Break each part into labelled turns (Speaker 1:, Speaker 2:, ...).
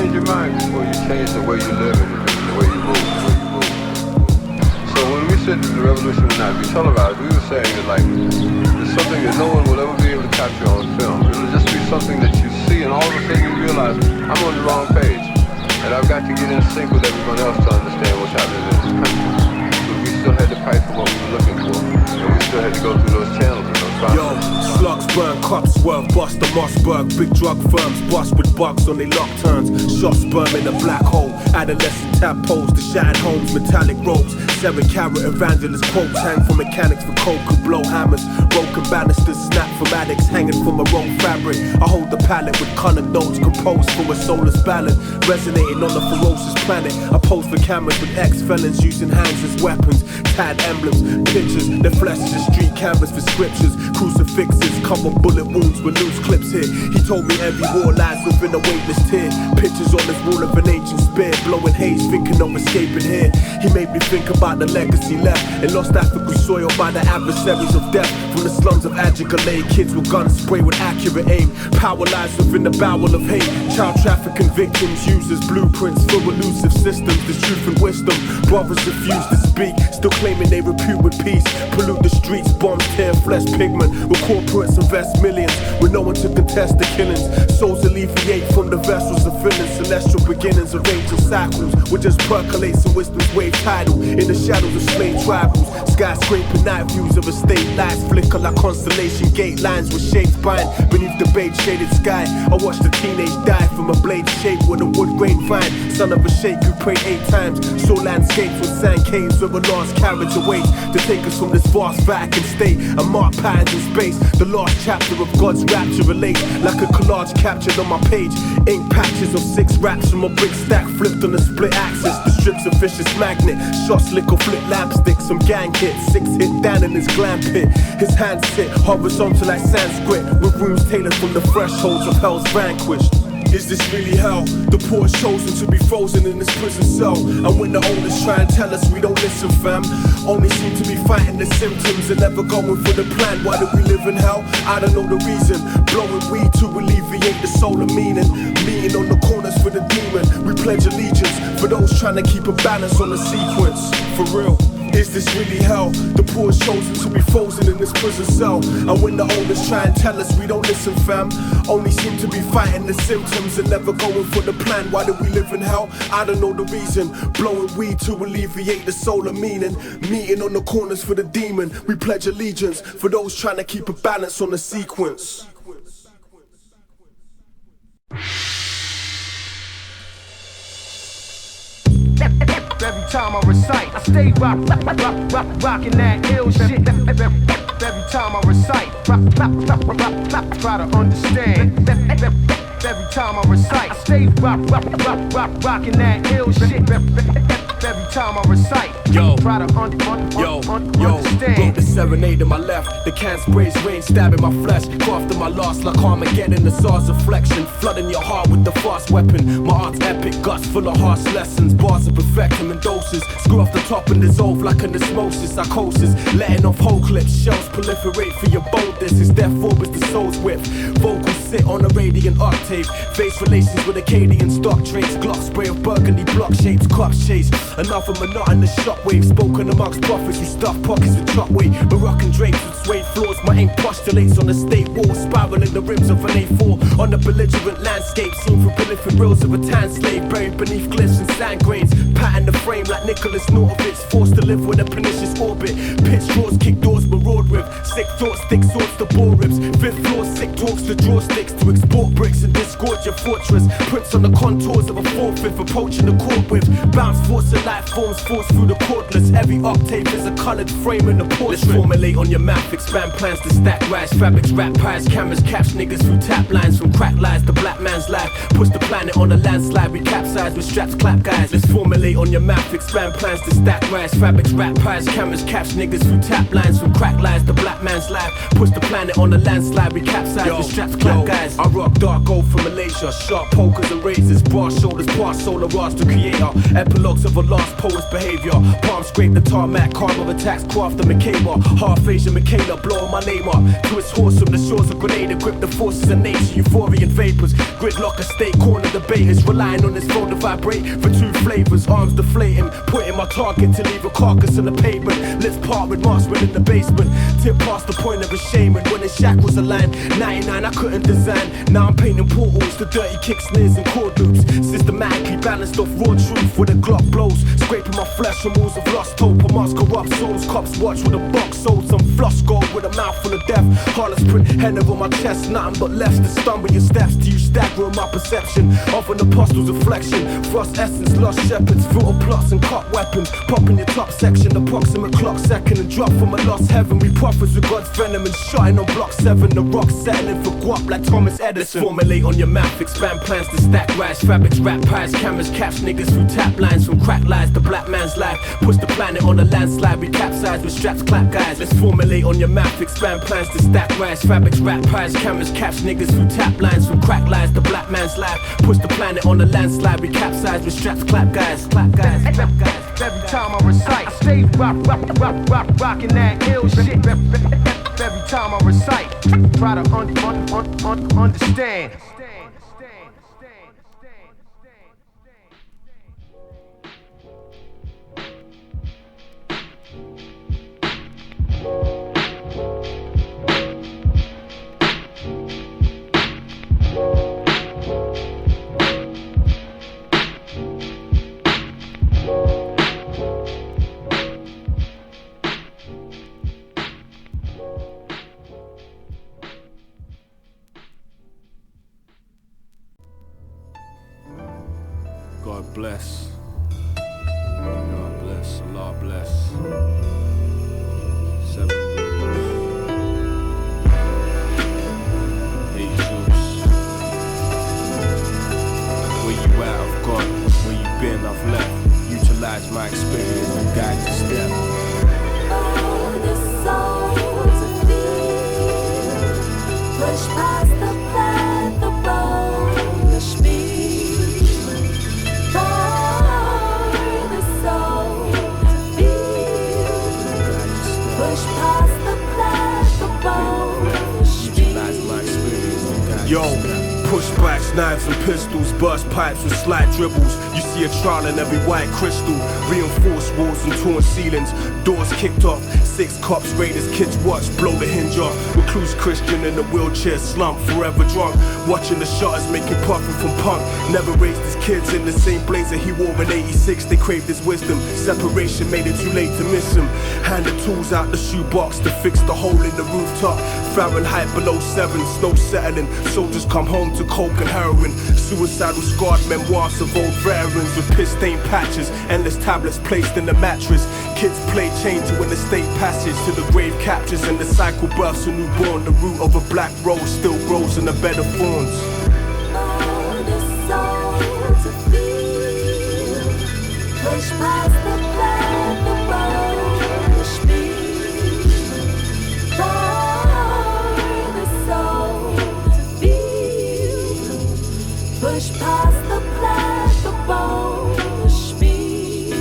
Speaker 1: change your mind before you change the way you live and the way you move. So when we said that the revolution would not be televised, we were saying that like it's something that no one will ever be able to capture on film. It'll just be something that you see and all of a sudden you realize I'm on the wrong page and I've got to get in sync with everyone else to understand what's happening in this country. But we still had to fight for what we were looking for and we still had to go through those channels and those processes.
Speaker 2: Yo, slugs burn, cops swerve, bust the Mossberg. Big drug firms bust with bugs on their lock turns. Shots sperm in a black hole. Adolescent tadpoles, the shattered homes, metallic ropes. 7-carat evangelist quotes hang from mechanics for coke who blow hammers. Broken banisters snap from addicts hanging from a rope fabric. I hold the palette with colored notes composed for a soulless ballad. Resonating on a ferocious planet. I pose for cameras with ex-felons using hands as weapons. Tad emblems, pictures, their flesh is a street canvas for scriptures. Crucifixes, cover bullet wounds with loose clips here. He told me every war lies within a weightless tear. Pictures on this wall of an ancient spear. Blowing haze, thinking of escaping here. He made me think about the legacy left in lost African soil by the adversaries of death. From the slums of Adjugale, kids with guns spray with accurate aim. Power lies within the bowel of hate. Child trafficking victims use as blueprints for elusive systems. The truth and wisdom, brothers refuse to speak, still claiming they repute with peace. Pollute the streets, bombs, tear flesh pigment. Where corporates invest millions with no one to contest the killings. Souls alleviate from the vessels of feelings. Celestial beginnings, arranging cycles. We just percolate some wisdom's wave tidal in the shadows of slain tribals. Skyscraper night views of a state lights flicker like constellation gate lines with shapes bind beneath the beige shaded sky. I watched a teenage die from a blade shape with a wood grain vine. Son of a sheikh who prayed 8 times. Saw landscapes with sand caves where a lost carriage awaits to take us from this vast Vatican state and mark patterns in space. The last chapter of God's rapture relates like a collage captured on my page. Ink patches of 6 raps from a brick stack flipped on a split axis. The strips of vicious magnet, shots lick or flip lampsticks. Some gang hits, 6 hit down in his glam pit. His hands sit horizontal like Sanskrit with rooms tailored from the thresholds of hell's vanquished. Is this really hell? The poor is chosen to be frozen in this prison cell. And when the oldest try and tell us we don't listen, fam, only seem to be fighting the symptoms and never going for the plan. Why do we live in hell? I don't know the reason. Blowing weed to alleviate the soul of meaning. Meeting on the corners for the demon. We pledge allegiance for those trying to keep a balance on the sequence. For real. Is this really hell? The poor is chosen to be frozen in this prison cell. And when the oldest try and tell us we don't listen, fam, only seem to be fighting the symptoms and never going for the plan. Why do we live in hell? I don't know the reason. Blowing weed to alleviate the soul of meaning. Meeting on the corners for the demon. We pledge allegiance for those trying to keep a balance on the sequence.
Speaker 3: Every time I recite, I stay rocking that ill shit. Every time I recite, try to understand. Every time I recite, I stay rocking that ill shit. Every time I recite, try to understand.
Speaker 2: Wrote the serenade in my left. The can sprays rain, stabbing my flesh. Crafting my loss like Armageddon. The SARS reflection, flooding your heart with the fast weapon. My art's epic, guts full of harsh lessons. Bars of perfection in doses. Screw off the top and dissolve like an osmosis. Psychosis, letting off whole clips. Shells proliferate for your boldness. It's death forwards the soul's whip. Vocals sit on a radiant octave. Face relations with Acadian stock traits. Glock spray of burgundy block shapes. Cops chase. Another monotonous shockwave. Spoken amongst prophets who stuff pockets with truck weight. Moroccan drapes with suede floors. My ink postulates on the state wall. Spiraling the rims of an A4. On the belligerent landscape. Seen through prolific reels of a tan slave. Buried beneath glyphs and sand grains. Pattern the frame like Nicholas Nortovitz. Forced to live with a pernicious orbit. Pitch draws, kick doors, maraud with. Sick thoughts, thick swords to bore ribs. 5th floor, sick talks to draw sticks. To export bricks and disgorge your fortress. Prints on the contours of a 4/5. Approaching the court with. Bounce force of life forms force through the cordless. Every octave is a colored frame in the portrait. Let's formulate on your map. Expand plans to stack rise. Fabrics, rap pies, cameras catch niggas through tap lines. From crack lies, the black man's life. Push the planet on a landslide. We capsize with straps, clap guys. Let's formulate on your map. Expand plans to stack rise. Fabrics, rap pies, cameras catch niggas through tap lines. From crack lies, the black man's life. Push the planet on a landslide. We capsize with straps, clap guys. I rock dark gold from Malaysia. Sharp pokers and razors. Broad shoulders, past solar rods to creator. Epilogues of a last poet's behavior. Palm scrape the tarmac, carnal attacks, craft the Macabre. Half Asian Michaela, blowing my name up. Twist horse from the shores of Grenada, grip the forces of nature, euphoria and vapors. Gridlock a state, corner debaters, relying on his phone to vibrate for two flavors. Arms deflating, pointing my target to leave a carcass on the pavement. Let's part with marksman in the basement. Tip past the point of a shaman when his shackles aligned. 99 I couldn't design. Now I'm painting portals to dirty kick snares and chord loops. Systematically balanced off raw truth with a Glock blows. Scraping my flesh on walls of lost hope. Amongst corrupt souls, cops watch with a box sold. Some floss gold with a mouth full of death. Heartless print, head over my chest. Nothing but left to stumble your steps. To you stagger in my perception of an apostle's reflection. Frost essence, lost shepherds, filter plots and cop weapons. Pop in your top section, approximate clock second. And drop from a lost heaven. We prophets with God's venom and shotting on block 7. The rock settling for guap like Thomas Edison. Let's formulate on your mouth, expand plans to stack rise. Fabrics, rap pies, cameras, catch niggas through tap lines. From crack lies to black man's life. Push the planet on a landslide, we capsize with straps, clap guys. Let's formulate on your mouth, expand plans to stack rise. Fabrics, rap pies, cameras, catch niggas through tap lines. From crack lies to black man's life. Push the planet on a landslide, we capsize with straps, clap guys, clap guys, clap guys.
Speaker 3: Every time I recite, I stay rocking that ill shit. Every time I recite, try to understand.
Speaker 2: God bless. God bless. Allah bless. 7 Jesus. Where you at, I've gone. Where you been, I've left. Utilize my experience and guide your step.
Speaker 4: Oh, the soul to feel. Push past the path, the bone, the speed.
Speaker 2: Yo, pushbacks, knives and pistols, burst pipes with slight dribbles. You see a trial in every white crystal. Reinforced walls and torn ceilings. Doors kicked off. 6 cops, raiders, kids watch, blow the hinge off. Recluse Christian in a wheelchair slump, forever drunk. Watching the shutters making profit from punk. Never raised his kids in the same blazer he wore in 86. They craved his wisdom. Separation made it too late to miss him. Hand the tools out the shoebox to fix the hole in the rooftop. Fahrenheit below 7, snow settling. Soldiers come home to coke and heroin. Suicidal scarred memoirs of old veterans with piss-stained patches. Endless tablets placed in the mattress. Kids play chained to an estate passage to the grave captures and the cycle births a newborn. The root of a black rose still grows in a bed of thorns.
Speaker 4: Oh, the soul to feel. Push past the path, the road, the speed. Oh, the soul to feel. Push past the path, the road, the speed.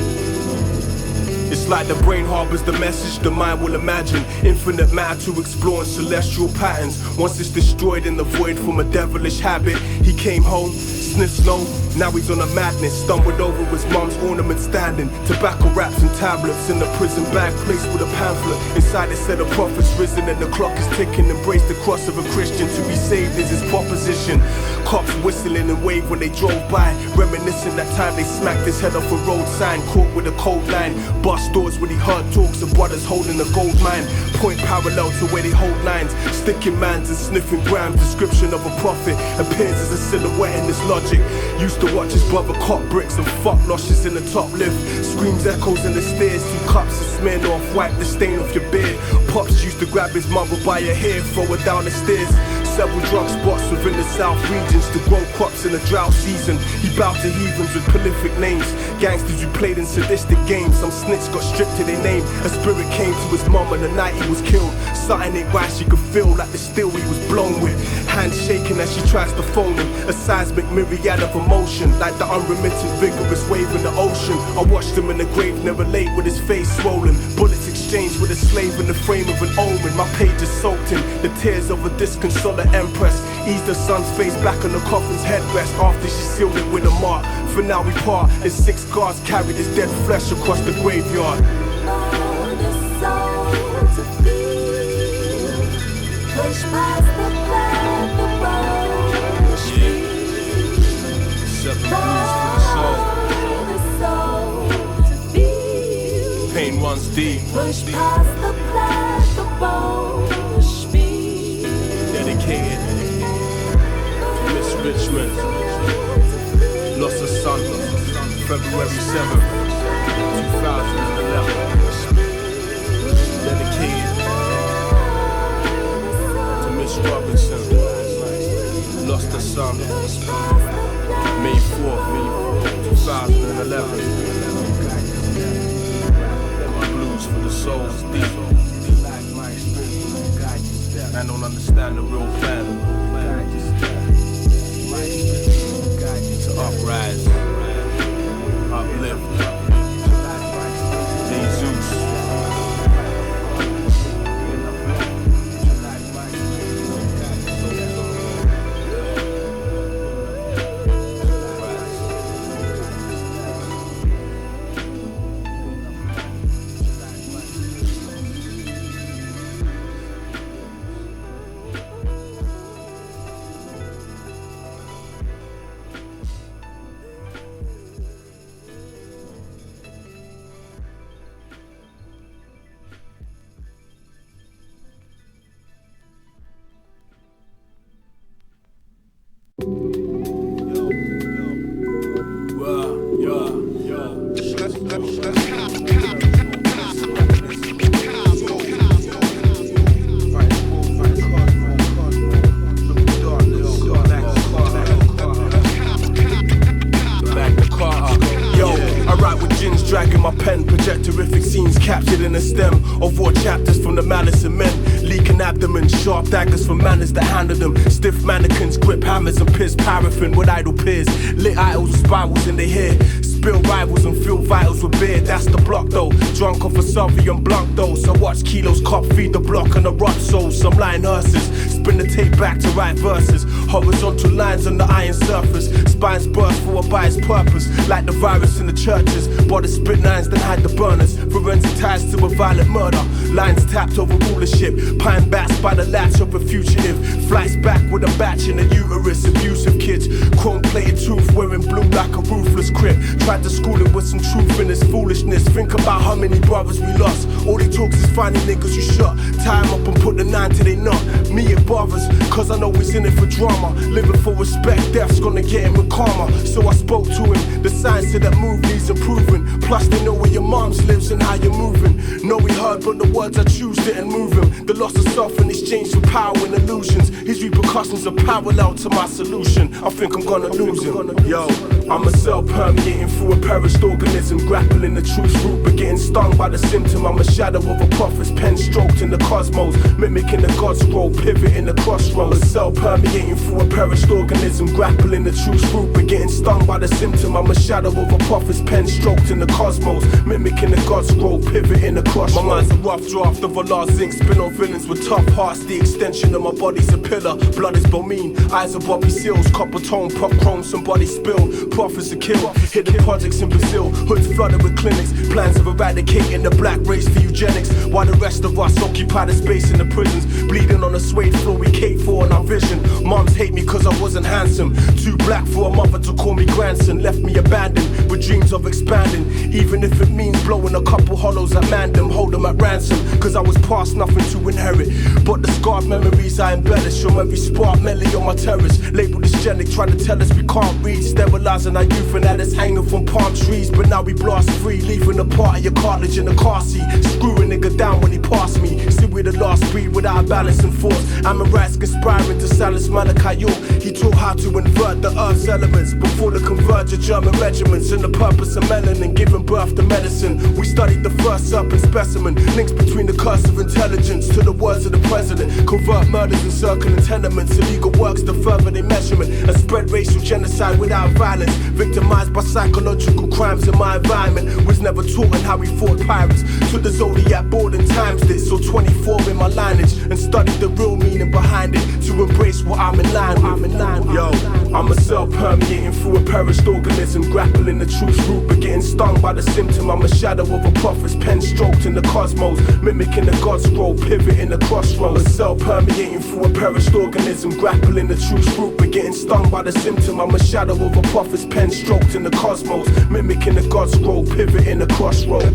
Speaker 2: It's like the brain harbors the message, the mind will imagine. Infinite matter to explore in celestial patterns. Once it's destroyed in the void from a devilish habit. He came home, sniffed snow, now he's on a madness. Stumbled over his mom's ornament standing. Tobacco wraps and tablets in the prison bag placed with a pamphlet. Inside it said a prophet's risen and the clock is ticking. Embrace the cross of a Christian, to be saved is his proposition. Cops whistling and wave when they drove by, reminiscing that time they smacked his head off a road sign. Caught with a cold line, bus doors when he heard talks of brothers holding a gold mine. Point parallel to where they hold lines, sticking mans and sniffing grams. Description of a prophet appears as a silhouette in this logic. Used to watch his brother cop bricks and fuck luscious in the top lift. Screams echoes in the stairs, 2 cups of Smirnoff, wipe the stain off your beard. Pops used to grab his mother by her hair, throw her down the stairs. Several drug spots within the south regions to grow crops in a drought season. He bowed to heathens with prolific names, gangsters who played in sadistic games. Some snitch got stripped to their name. A spirit came to his mum on the night he was killed. Something ain't right, she could feel like the steel he was blown with. Hands shaking as she tries to phone him. A seismic myriad of emotion, like the unremitting vigorous wave in the ocean. I watched him in the grave, never late, with his face swollen. Bullets exchanged with a slave in the frame of an omen. My pages soaked in the tears of a disconsolate empress. Eased the son's face back on the coffin's headrest after she sealed it with a mark. For now we part as 6 guards carried his dead flesh across the graveyard.
Speaker 4: Push past the path, the road, the street.
Speaker 2: 7 blues for
Speaker 4: the soul to feel.
Speaker 2: Pain runs deep.
Speaker 4: Push past the path, the road, the street.
Speaker 2: Dedicated to Miss Richmond. Lost a son, February 7th, 2011. Dedicated to Miss Robinson. Lost a son, May 4th, 2011. Blues for the soul's deep. I don't understand the real plan. To uprise, uplift, Jesus. Dragging my pen, projectorific scenes captured in a stem of war chapters from the malice of men. Leaking abdomen, sharp daggers from manners that handle them. Stiff mannequins, grip hammers and piss paraffin with idle peers. Lit idols with spirals in their hair. Spill rivals and fill vitals with beer. That's the block though. Drunk off a Sauvignon Blanc though. So watch kilos cop feed the block on the rot soul. Some lying hearses. Spin the tape back to write verses. Horizontal lines on the iron surface. Spines burst for a biased purpose. Like the virus in the churches. Body spit lines that hide the burners. Forensic ties to a violent murder. Lines tapped over rulership. Pine bats by the latch of a fugitive. Flights back with a batch in the uterus. Abusive kids. Chrome plated tooth wearing blue like a ruthless crib. Tried to school him with some truth in his foolishness. Think about how many brothers we lost. All he talks is finding niggas you shot. Tie him up and put the 9 till they not. Me it bothers, cause I know he's in it for drama. Living for respect, death's gonna get him with karma. So I spoke to him, the signs said that move needs improving. Plus they know where your moms lives and how you're moving. Know he heard but the words I choose didn't move him. The loss of self in exchange for power and illusions. His repercussions are parallel to my solution. I think I'm gonna lose him. Yo, I'm a cell permeating through a perished organism. Grappling the truth's root but getting stung by the symptom. I'm a shadow of a prophet's pen stroked in the cosmos. Mimicking the God's role, pivot in the crossroads. A cell permeating through a perished organism. Grappling the truth's root but getting stung by the symptom. I'm a shadow of a prophet's pen stroked in the cosmos. Mimicking the God's role, pivot in the crossroads. My mind's a rough draft of a large zinc. Spin on villains with tough hearts. The extension of my body's a pillar. Blood is Bomine, eyes are Bobby Seals. Copper tone, pop chrome, somebody spilled. Prophets are killed. Hit the projects in Brazil. Hoods flooded with clinics. Plans of eradicating the black race for eugenics. While the rest of us occupy the space in the prisons. Bleeding on the suede floor we cape for on our vision. Moms hate me cause I wasn't handsome. Too black for a mother to call me grandson. Left me abandoned with dreams of expanding, even if it means blowing a couple hollows at Mandem, hold them at ransom, cause I was past nothing to inherit, but the scarred memories I embellish from every spark melody on my terrace, labeled as genic, trying to tell us we can't read, sterilizing our youth and that is hanging from palm trees, but now we blast free, leaving a part of your cartilage in the car seat, screw a nigga down when he passed me, still we're the last breed without balance and force, I'm a rights conspiring to silence Malachi York, he taught how to invert the earth's elements, before the converge of German regiments, and the purpose of melanin, giving birth to medicine, we studied the first serpent specimen, links between the curse of intelligence to the words of the president, covert murders and circling tenements, illegal works to further their measurement, and spread racial genocide without violence, victimized by psychological crimes in my environment, was never taught on how we fought pirates, took the Zodiac board and times this, so 24 in my lineage, and studied the real meaning behind it, to embrace what I'm in line with. Yo, I'm a cell permeating through a perished organism, grappling the truth's root, but getting stung by the symptom, I'm a shadow of a prophet's pen stroked in the cosmos, mimicking the God's scroll, pivoting the crossroads, a cell permeating through a perished organism, grappling the truth's root, but getting stung by the symptom, I'm a shadow of a prophet's pen stroked in the cosmos, mimicking the God's scroll, pivoting the crossroads.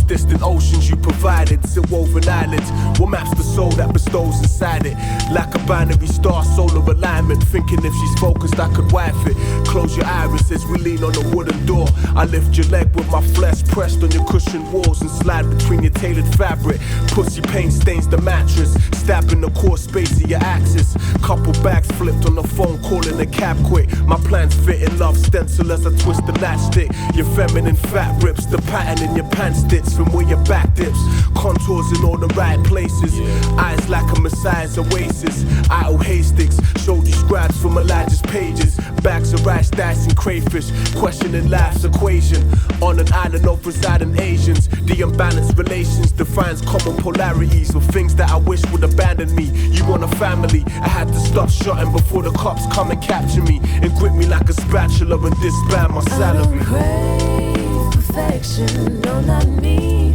Speaker 2: Distant oceans you provided, silk-woven islands. What maps the soul that bestows inside it? Like a binary star, solar alignment. Thinking if she's focused, I could wife it. Close your iris as we lean on a wooden door. I lift your leg with my flesh pressed on your cushioned walls. and slide between your tailored fabric. Pussy paint stains the mattress, stabbing the core space of your axis. Couple bags flipped on the phone, calling the cab quick. My plans fit in love, stencil as I twist the latchstick. Your feminine fat rips, the pattern in your pants stitch from where your back dips. Contours in all the right places, eyes like a messiah's oasis. Idle haystacks, showed you scribes from Elijah's pages. Bags of rice, dice and crayfish, questioning life's equation. On an island of residing Asians, the unbalanced relations defines common polarities of things that I wish would abandon me. You want a family, I had to stop shotting before the cops come and capture me and grip me like a spatula and disband my salary.
Speaker 4: I don't crave perfection, no, not me.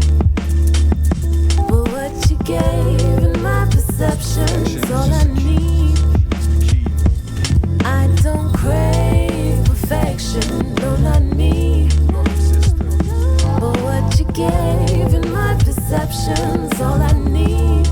Speaker 4: But what you gave in my perception's all I need. I don't crave perfection, no, not me. But what you gave in my perception's all I need.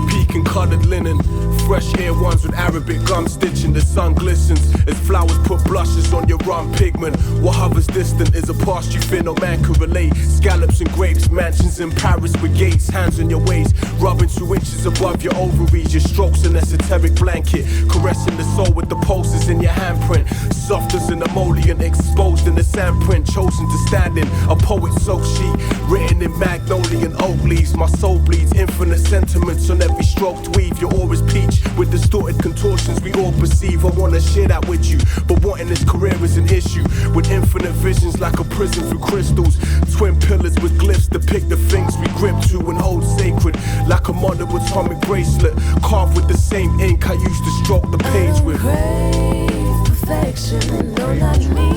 Speaker 2: Peaking colored linen, fresh hair ones with Arabic gum stitching. The sun glistens as flowers put blushes on your rum pigment. What hovers distant is a past you fear no man can relate. Scallops and grapes, mansions in Paris with gates. Hands on your waist, rubbing 2 inches above your ovaries. Your strokes an esoteric blanket, caressing the soul with the pulses in your handprint. Soft as an emollient, exposed in the sandprint. Chosen to stand in a poet's soak sheet, written in magnolia and oak leaves. My soul bleeds infinite sentiments on every stroked weave. Your aura's peach with distorted contortions we all perceive. I wanna share that with you, but wanting this career is an issue. With infinite visions like a prison through crystals. Twin pillars with glyphs depict the things we grip to and hold sacred. Like a monoatomic bracelet, carved with the same ink I used to stroke the page with.
Speaker 4: I don't crave perfection, no, not me.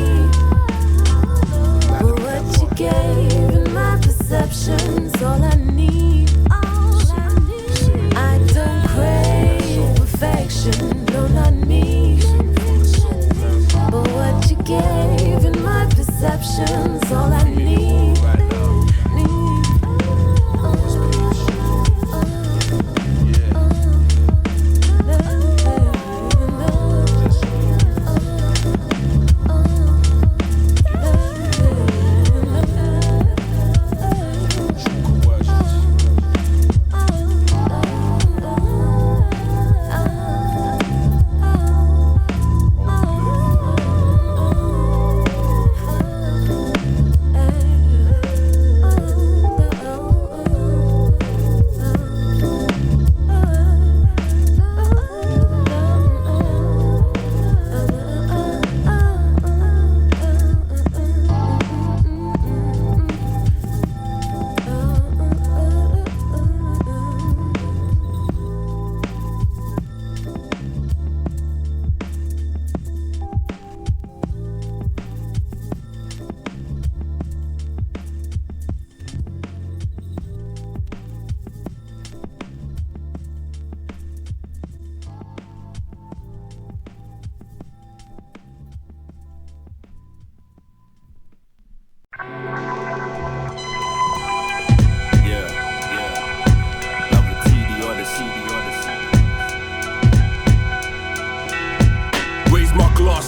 Speaker 4: But what you gave in my perception's all I need. I don't crave perfection, no, not me. But what you gave in my perception's all I need.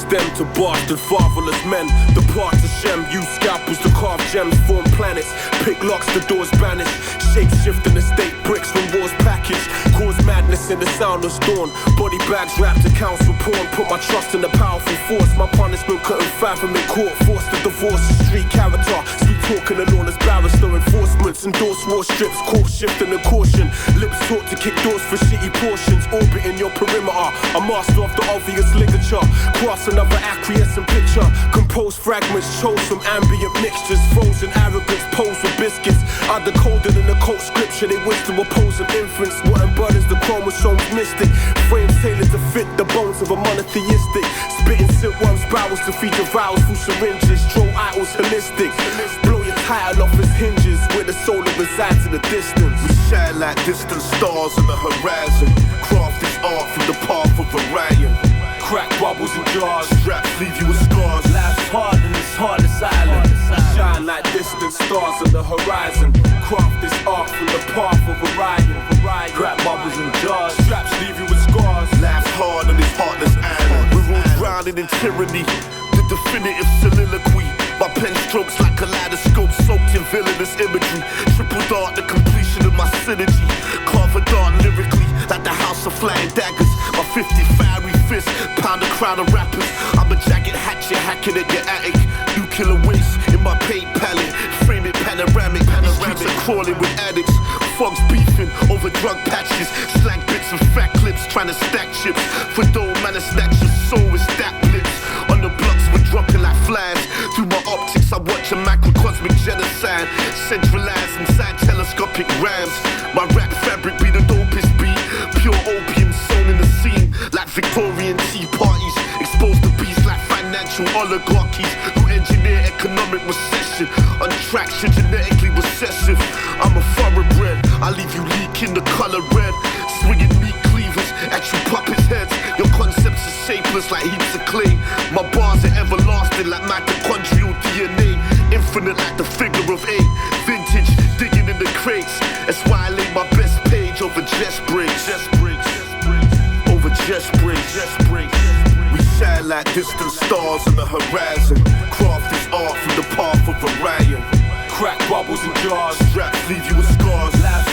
Speaker 2: Them to bastard fatherless men. The parts of Shem use scalpels to carve gems, form planets. Pick locks, the doors banish. Shape shift in the state, bricks from wars package. Cause madness in the sound of storm. Body bags wrapped to council porn. Put my trust in the powerful force. My punishment couldn't fathom in court. Forced to divorce the street character. Sweet talking and lawless barrister. Enforcements endorse war strips. Court shifting and caution. Lips taught to kick doors for shitty portions. Orbiting your perimeter. A master of the obvious ligature. Cross another acquiescent picture. Compose fragments, chose from ambient mixtures. Frozen arrogance, posed with biscuits. I decoded in the cult scripture. They wisdom opposing infants. What embodies the chromosomes mystic. Frames tailored to fit the bones of a monotheistic. Spitting silkworms, barrels to feed your vows through syringes. Troll idols holistic. Blow your title off its hinges. Where the soul resides in the distance.
Speaker 5: We shine like distant stars on the horizon. Craft this art from the path of Orion.
Speaker 2: Crack bubbles in jars.
Speaker 5: Straps leave you with scars.
Speaker 2: Life's hard in this Heartless Island. Shine like distant stars on the horizon. Craft this art from the path of Orion. Crack bubbles in jars. Straps leave you with scars.
Speaker 5: Life's hard on this Heartless Island. We're all drowning in tyranny. The definitive soliloquy. My pen strokes like kaleidoscope soaked in villainous imagery. Triple dart, the completion of my synergy. Carve a dart lyrically like the house of flying daggers. My 50 fiery fists pound a crowd of rappers. I'm a jagged hatchet hacking at your attic. Nuclear waste in my paint palette. Frame it panoramic. Streets are crawling with addicts. Fogs beefing over drug patches. Slag bits and fat clips trying to stack chips. For dough, man, I snatch your soul with stacked lips. On the blocks we're dropping like flies. Through my optics I watch a macrocosmic genocide. Centralized inside telescopic rams. My rap fabric be the dopest beat. Pure opium sown in the scene. Like Victorian tea parties. Exposed to beasts like financial oligarchies who engineer economic recession. On traction, genetically recessive. I'm a thoroughbred. I leave you leaking the color red. Swinging meat cleavers at you puppets' heads. Your concepts are shapeless like heaps of clay. My bars are everlasting like mitochondrial DNA. Infinite like the figure of 8. Vintage, digging in the crates. That's why I lay my best page over chest breaks. Over chest breaks. We shine like distant stars on the horizon. Craft this art from the path of Orion.
Speaker 2: Crack bubbles and jars.
Speaker 5: Straps leave you with scars.
Speaker 2: Life's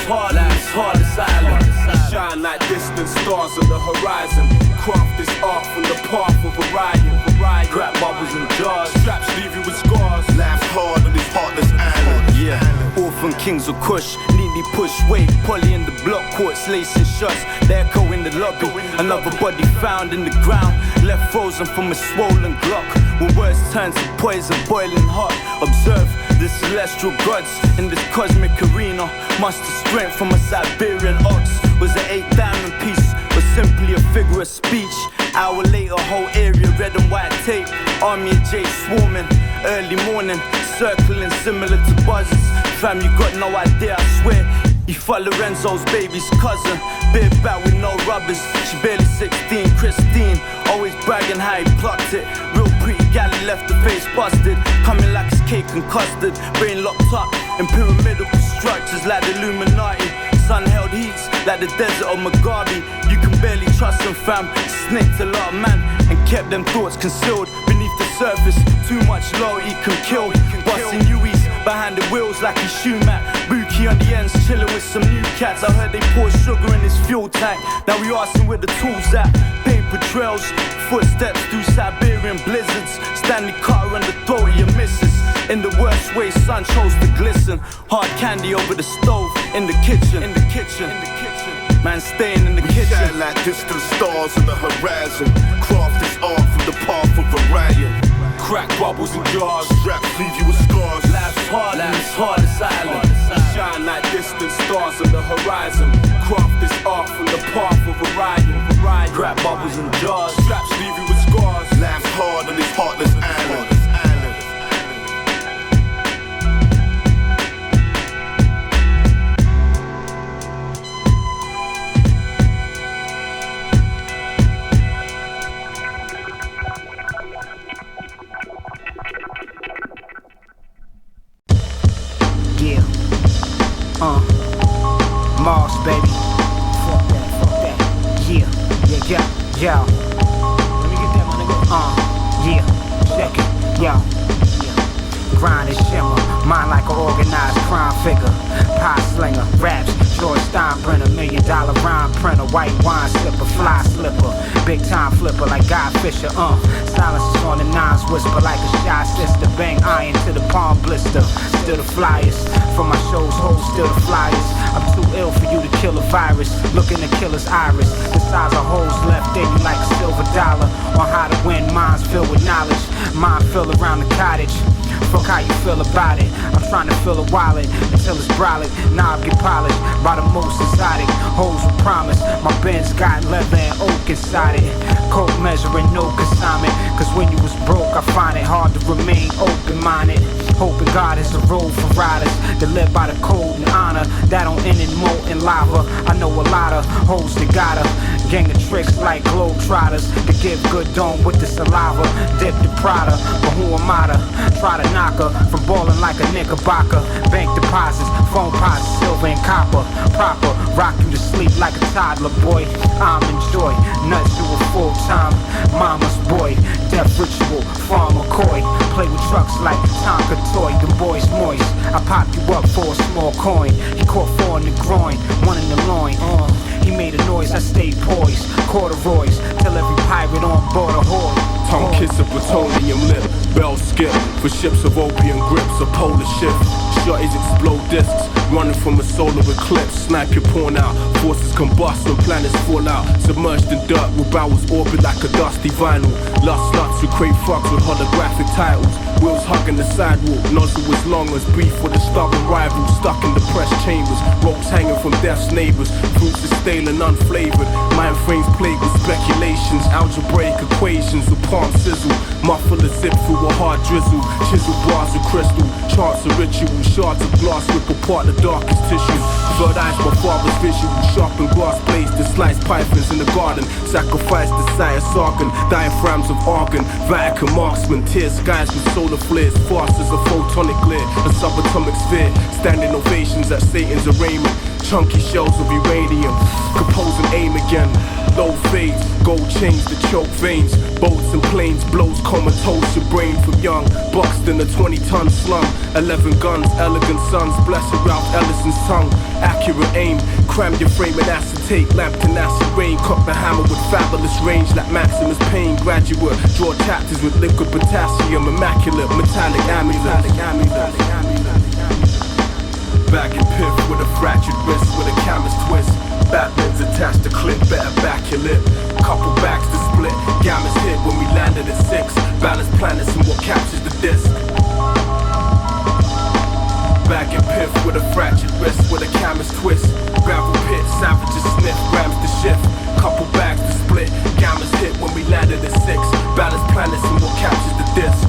Speaker 2: Heartless Island. Shine like distant stars on the horizon. Craft this art from the path of Orion. Crack bubbles and jars. Straps leave you with scars.
Speaker 5: Life's hard on this Heartless Island.
Speaker 6: Yeah, orphan kings of Kush, neatly push weight, Polly in the block courts, lacing shots, the echo in the lobby, another body found in the ground, left frozen from a swollen Glock, when words turn to poison, boiling hot, observe the celestial gods in this cosmic arena, muster strength from a Siberian ox, was an 8 diamond piece, or simply a figure of speech, hour later whole area red and white tape, army of J swarming, early morning, circling similar to buzzers. Fam, you got no idea, I swear. You fuck Lorenzo's baby's cousin. Big back with no rubbers. She barely 16, Christine. Always bragging how he plucked it. Real pretty galley left the face busted. Coming like it's cake and custard. Brain locked up in pyramidal structures like the Illuminati. Sun held heats like the desert of Mugabe. You can barely trust them, fam. Snaked a lot of man and kept them thoughts concealed beneath the surface. Too much loyalty can kill. Busting UEs behind the wheels like a shoe mat. Bookie on the ends, chilling with some new cats. I heard they pour sugar in his fuel tank. Now we asking where the tools at. Paper trails, footsteps through Siberian blizzards. Stanley Carter on the throat of your missus. In the worst way, sun chose to glisten. Hard candy over the stove, in the kitchen. Man staying in the kitchen.
Speaker 5: Shine like distant stars on the horizon. Craft this art from the path of Orion.
Speaker 2: Crack bubbles and jars.
Speaker 5: Straps leave you with scars.
Speaker 2: Life's Heartless Island. Shine like distant stars on the horizon. Craft this art from the path of Orion.
Speaker 6: Crack bubbles and jars.
Speaker 2: Straps leave you with scars.
Speaker 5: Life's hard on this Heartless Island.
Speaker 7: Mars, baby. Fuck that. Yeah. Yo. Let me get that, my nigga. Yeah. Check it. Yo. Grind and shimmer, mind like an organized crime figure. Pie slinger, raps, George Steinbrenner, $1 million rhyme printer, white wine sipper, fly slipper, big time flipper like Guy Fisher. Silences on the nines, whisper like a shy sister. Bang iron to the palm blister. Still the flyers from my shows, hold still the flyers. I'm too ill for you to kill a virus. Look in the killer's iris. The size of holes left in you like a silver dollar. On how to win minds filled with knowledge. Mind filled around the cottage. Fuck how you feel about it. I'm trying to fill a wallet until it's brolic. Knob get polished by the most exotic. Hoes with promise. My Benz got leather and oak inside it. Coke measuring no consignment. Cause when you was broke, I find it hard to remain open-minded. Hoping God is the road for riders that live by the code and honor. That don't end in molten lava. I know a lot of hoes that got a gang of tricks like globetrotters to give good dome with the saliva. Dip the Prada, but who am I to try to knock her from ballin' like a knickerbocker? Bank deposits, phone deposits, silver and copper. Proper, rock you to sleep like a toddler, boy. I'm in joy, nuts you a full-time mama's boy. Death ritual, farm McCoy. Play with trucks like Tonka toy, them boys moist. I pop you up for a small coin. He caught 4 in the groin, 1 in the loin. He made a noise, I stayed poised. Corduroys, till every pirate on board a hoard.
Speaker 2: Tongue kiss a plutonium lip, bell skip for ships of opium grips, a polar shift. Shotties explode discs, running from a solar eclipse. Snipe your pawn out, forces combust when planets fall out. Submerged in dirt with bowels orbit like a dusty vinyl. Lust sluts who crave fucks with holographic titles. Wheels hugging the sidewalk, nozzle as long as beef with a stubborn rival. Stuck in depressed chambers, ropes hanging from death's neighbors. Fruits are stale and unflavored, mind frames plagued with speculations. Algebraic equations with palm sizzle. Muffle a zip through a hard drizzle. Chisel bars of crystal, charts of ritual. Shards of glass rip apart the darkest tissue. Third eyes my father's visual. Sharpen glass blades to slice pythons in the garden. Sacrifice the sire sargon, diaphragms of argon. Vatican marksman, tear skies with solar flares. Fast as a photonic glare, a subatomic sphere. Standing ovations at Satan's arraignment. Chunky shells of uranium, compose and aim again. Low fades, gold chains to choke veins. Boats and planes, blows comatose your brain from young. Boxed in a 20-ton slum. 11 guns, elegant sons, blessed Ralph Ellison's tongue. Accurate aim, cram your frame in acetate. Lamp to acid rain, cock the hammer with fabulous range like Maximus Payne. Graduate, draw chapters with liquid potassium. Immaculate, metallic amulet. Bag and piff with a fractured wrist with a canvas twist. Batman's attached to clip, better back your lip. Couple bags to split, gammas hit when we landed at 6. Balance planets and what captures the disc. Bag and piff with a fractured wrist with a canvas twist. Gravel pit, savages sniff, grams to shift. Couple bags to split, gammas hit when we landed at 6. Balance planets and what captures the disc.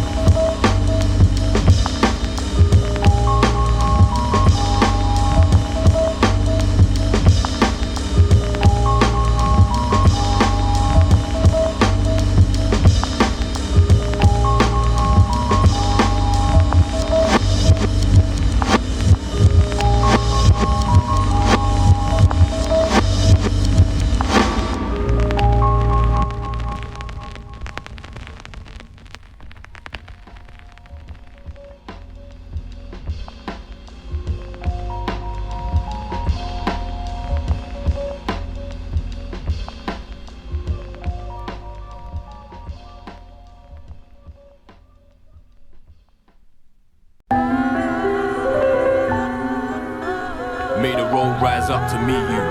Speaker 2: May the road rise up to meet you.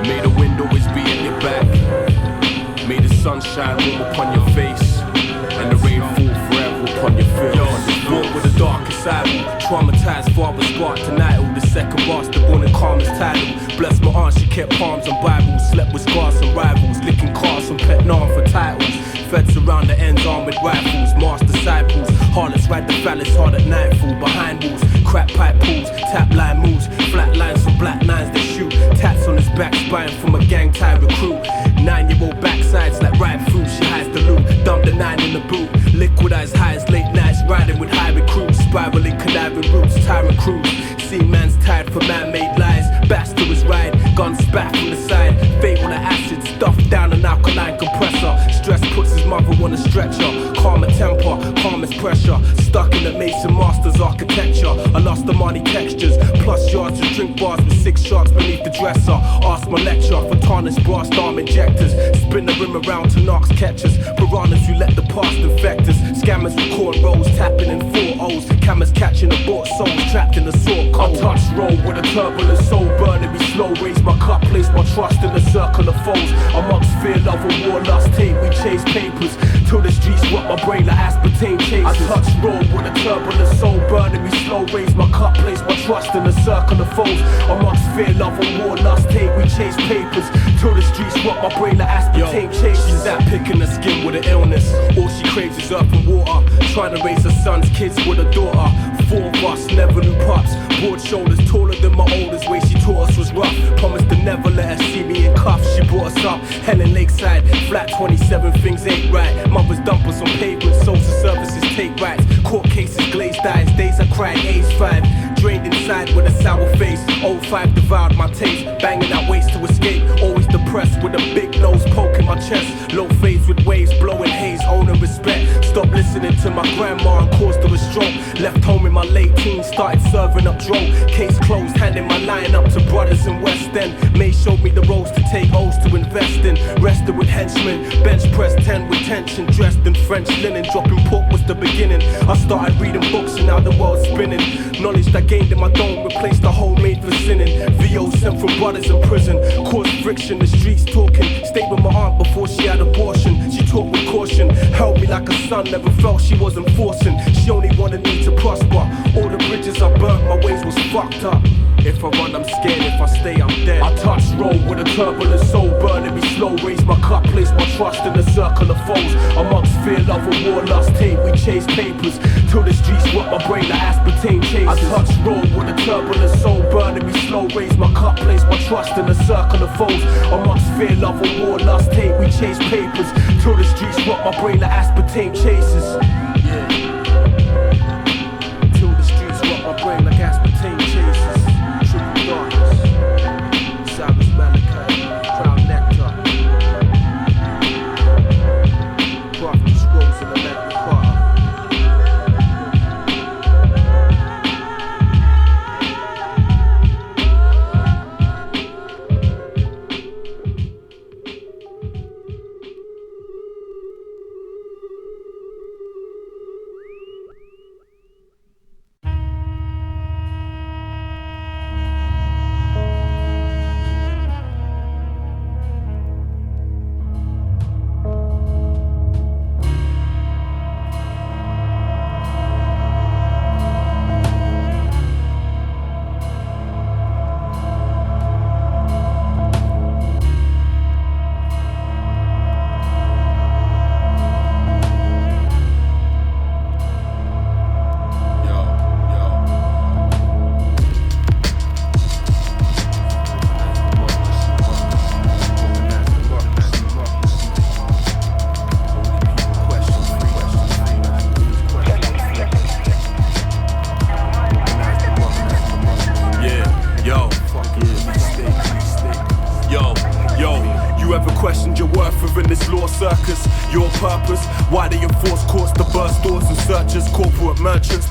Speaker 2: May the wind always be at your back. May the sun shine warm upon your face, and the rain fall forever upon your fields. Born with the darkest idol, traumatized father sparked tonight. The second bastard born in calmest title. Bless my aunt, she kept palms and Bibles. Slept with scars and rivals, licking cars and pet non for titles. Feds around the ends armed with rifles, Mars disciples. Harlots ride the phallus hard at nightfall. Behind walls, crack pipe pools, tap line moves. Flat lines from black nines they shoot. Tats on his back, spying from a gang tie recruit. 9-year-old backsides like ripe fruit. She hides the loot, dump the 9 in the boot. Liquidized highs, late nights, riding with high recruits. Spiraling conniving routes, tyrant crews. See man's tired for man-made lies. Bash to his ride, guns spat from the side. Fate with the acid, stuffed down an alkaline compressor. Stress puts his mother on a stretcher. Calmer temper, calmest pressure. Stuck in the Mason Masters architecture. I lost the money textures, plus yards of drink bars with 6 sharks beneath the dresser. Ask my lecture for tarnished brass arm injectors. Spin the rim around to Knox catchers. Piranhas who let the past infect us. Scammers with corn rolls, tapping in 4 O's. Cameras catching abort souls, trapped in the sword cold. I touch roll with a turbulent soul, burning me slow. Raise my cup, place my trust in the circle of foes. Amongst fear, love and war, lust, hate, we chase papers. Till the streets rot my brain like aspartame chasers. I touch roll with a turbulent soul, burning me slow. Raise my cup, place my trust in the circle of foes. Amongst fear, love and war, lust, hate, we chase papers. Till the streets rot my brain like aspartame chasers. She's out picking her skin with an illness. All she craves is earth and water. Trying to raise her son's kids with a daughter. 4 of us never knew pops. Broad shoulders, taller than my oldest. Way she taught us was rough. Promised to never let her see me in cuffs. She brought us up, Helen Lakeside. Flat 27, things ain't right. Mothers dump us on pavement, social services take rights. Court cases, glazed eyes, days I cried, age 5. drained inside with a sour face. 05 devoured my taste, banging out ways to escape. Always depressed with a big nose poking my chest. Low fades with waves, blowing haze, owning respect. Stopped listening to my grandma and caused her a stroke. Left home in my late teens, started serving up dro. Case closed, handing my line up to brothers in West End. May showed me the roads to take, O's to invest in. Rested with henchmen, bench press 10 with tension. Dressed in French linen, dropping pork was the beginning. I started reading books and now the world's spinning. Knowledge that gained in my dome replaced the homemade for sinning. VO sent from brothers in prison, caused friction, the streets talking. Stayed with my aunt before she had abortion. She talked with caution, held me like a son, never felt she wasn't forcing. She only wanted me to prosper. All the bridges I burnt, my ways was fucked up. If I run, I'm scared. If I stay, I'm dead. I touch road with a turbulent soul, burning me slow. Raise my cup, place my trust in the circle of foes. Amongst fear, love, and war, lust, hate, we chase papers till the streets rot my brain like aspartame chases. I touch road with a turbulent soul, burning me slow. Raise my cup, place my trust in the circle of foes. Amongst fear, love, and war, lust, hate, we chase papers till the streets rot my brain like aspartame chases. Yeah. Till the streets rot my brain like aspartame chases. Savage Magna Carta, crown nectar. Crafty scrolls in the Magna Carta.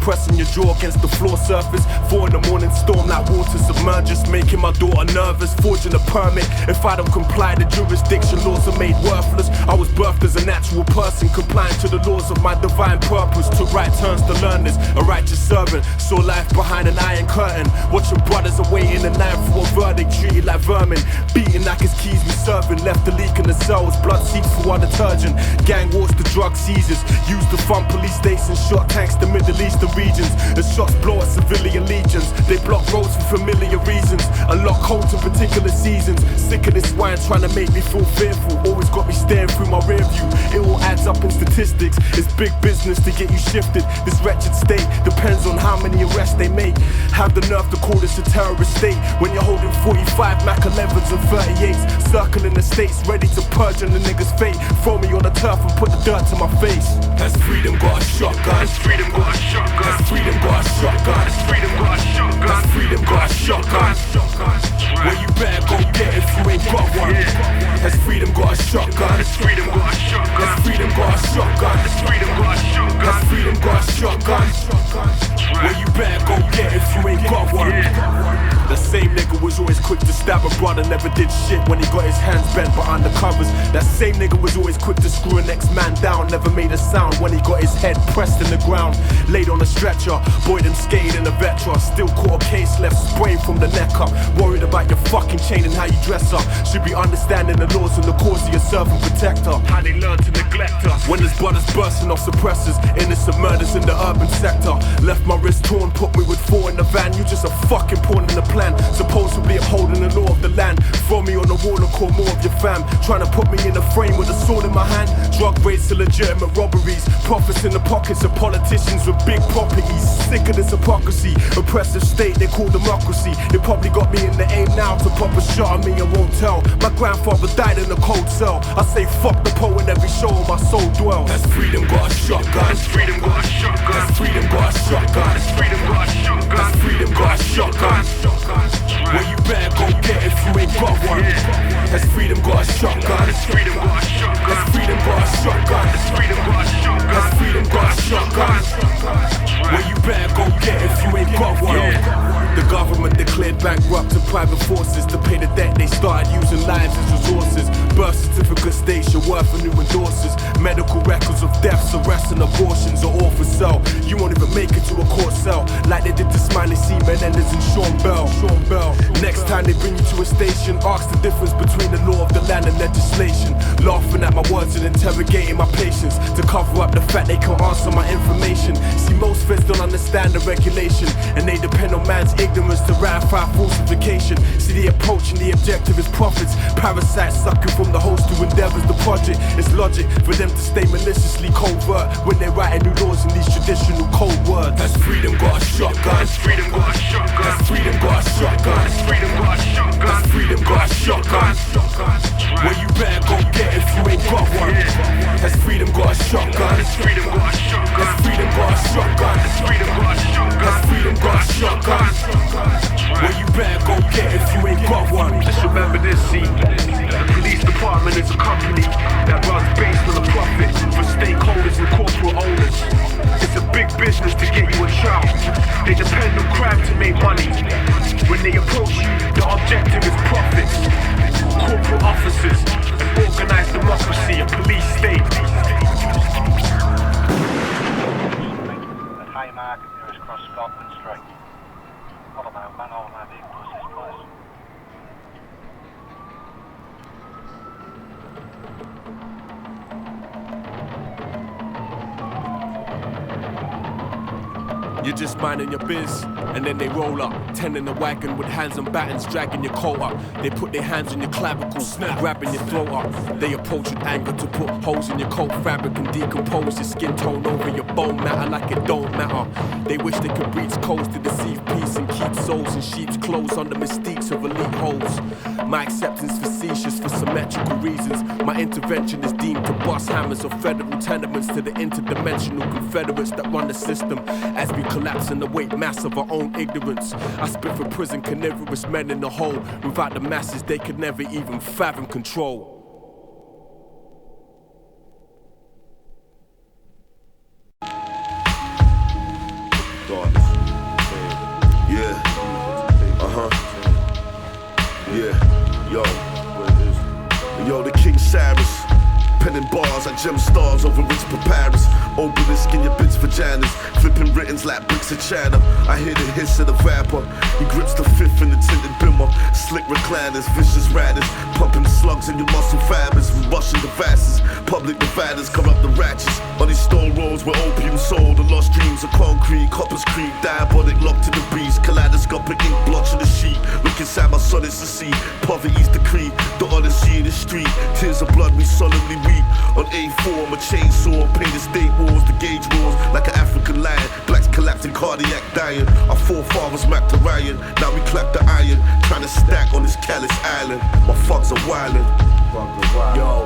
Speaker 2: Pressing your jaw against the floor surface. 4 in the morning, storm like water submerges, making my daughter nervous. Forging a permit, if I don't comply, the jurisdiction laws are made worthless. I was birthed as a natural person, complying to the laws of my divine purpose. Took right turns to learn this, a righteous servant. Saw life behind an iron curtain, watching brothers awaiting the night for a verdict, treated like vermin. Beaten like his keys we serving, left a leak in the cells, blood seeps through our detergent. Gang wars to drug seizures, used to fund police stations, shot tanks to Middle Eastern regions. As shots blow at civilian legions, they block roads for familiar reasons, unlock holes in particular seasons. Sick of this wine trying to make me feel fearful, always got me staring through my rear view. It all adds up in statistics, it's big business to get you shifted. This wretched state depends on how many arrests they make. Have the nerve to call this a terrorist state when you're holding 45 Mac 11s and 38s, circling the states ready to purge on the nigga's fate. Throw me on the turf and put the dirt to my face. Has freedom got a shotgun? Has freedom got a shotgun? Has freedom got a shotgun? Has freedom got a shotgun? Has freedom got a shotgun? Well, you better go get it if you ain't got one. Has freedom got a shotgun? Has freedom got a shotgun? Has freedom got a shotgun? Has freedom got a shotgun? Has freedom got a shotgun? Well, you better go get it if you ain't got one. The same nigga was always quick to stab a brother, never did shit when he got his hands bent behind the covers. That same nigga was always quick to screw a next man down, never made a sound when he got his head pressed in the ground. Laid on a stretcher, boy them skated in a Vetra. Still caught a case, left spraying from the neck up. Worried about your fucking chain and how you dress up. Should be understanding the laws and the cause of your servant protector. How they learn to neglect us. When there's brothers bursting off suppressors, innocent murders in the urban sector. Left my wrist torn, put me with 4 in the van. You just a fucking pawn in the plan, supposedly upholding the law. of the land. Throw me on the wall and call more of your fam. Trying to put me in a frame with a sword in my hand. Drug raids to legitimate robberies. Profits in the pockets of politicians with big properties. Sick of this hypocrisy. Oppressive state they call democracy. They probably got me in the aim now to pop a shot at me, I won't tell. My grandfather died in a cold cell. I say fuck the Poe in every show my soul dwells. That's freedom got a shotgun. That's freedom got a shotgun. That's freedom got a shotgun. That's freedom got a shotgun. That's freedom got a shotgun. Well, you better go get it if you ain't got one. That's freedom got a shotgun. That's freedom got a shotgun. That's freedom got a shotgun. That's freedom got a shotgun. That's freedom got a shotgun. Well, you better go get it if you ain't got one. The government declared bankrupt to private forces to pay the debt they started using lives as resources. Birth certificate states your worth and new endorses. Medical records of deaths, arrests and abortions are all for sale. You won't even make it to a court cell like they did to Smiley C. Menendez and Sean Bell. Next time they bring you to a station, ask the difference between the law of the land and legislation. Laughing at my words and interrogating my patience to cover up the fact they can't answer my information. See, most feds don't understand the regulation and they depend on man's ignorance to ratify falsification. See, the approach and the objective is profits. Parasites sucking from the host who endeavors the project. It's logic for them to stay maliciously covert when they're writing new laws in these traditional code words. That's freedom got a shotgun. That's freedom got a shotgun. That's freedom got a shotgun. That's freedom got a shotgun. That's freedom got a shotgun. Well, you better go get it if you ain't got one. That's freedom got a shotgun. That's freedom got a shotgun. That's freedom got a shotgun. That's freedom got a shotgun. That's freedom got a shotgun. Well, you better go get it if you ain't got one.
Speaker 3: Just remember this, see, the police department is a company that runs based on the profit for stakeholders and corporate owners. It's a big business to get you a trial. They depend on crime to make money. When they approach you, the objective is profits. Corporate officers, an organized democracy, a police state.
Speaker 8: At Haymarket, nearest cross Scotland Street. All of my vehicles this place.
Speaker 2: You're just minding your biz, and then they roll up, tending the wagon with hands and battens, dragging your coat up. They put their hands on your clavicle, grabbing your throat up. They approach with anger to put holes in your coat fabric and decompose your skin tone over your bone matter like it don't matter. They wish they could breach codes to deceive peace and keep souls in sheep's clothes under mystiques of elite holes. My acceptance facetious for symmetrical reasons. My intervention is deemed to bust hammers of federal tenements to the interdimensional confederates that run the system as we collapse in the weight mass of our own ignorance. I spit for prison carnivorous men in the hole. Without the masses they could never even fathom control.
Speaker 5: Yo, the King Cyrus, penning bars like gem stars over rich papyrus. Obelisk in your bitch vaginas, flipping writtens like bricks of china. I hear the hiss of the vapor. He grips the fifth in the tinted bimmer. Slick recliners, vicious riders, pumping slugs in your muscle fibers. With Russian devices, public dividers corrupt the ratchets. On these stone roads where opium sold, the lost dreams of concrete, Copper's Creek, diabolic locked to the beast. Kaleidoscopic ink blotch on the sheet. Look inside my son, it's to see. Poverty's decree, the odyssey in the street. Tears of blood we solemnly weep. On A4, I'm a chainsaw, painted state wars, the gauge wars, like an African lion. Blacks collapsing, cardiac dying. Our forefathers mapped to Ryan, now we clap the iron. Trying to stack on this callous island. My fucks are wildin'.
Speaker 2: Yo.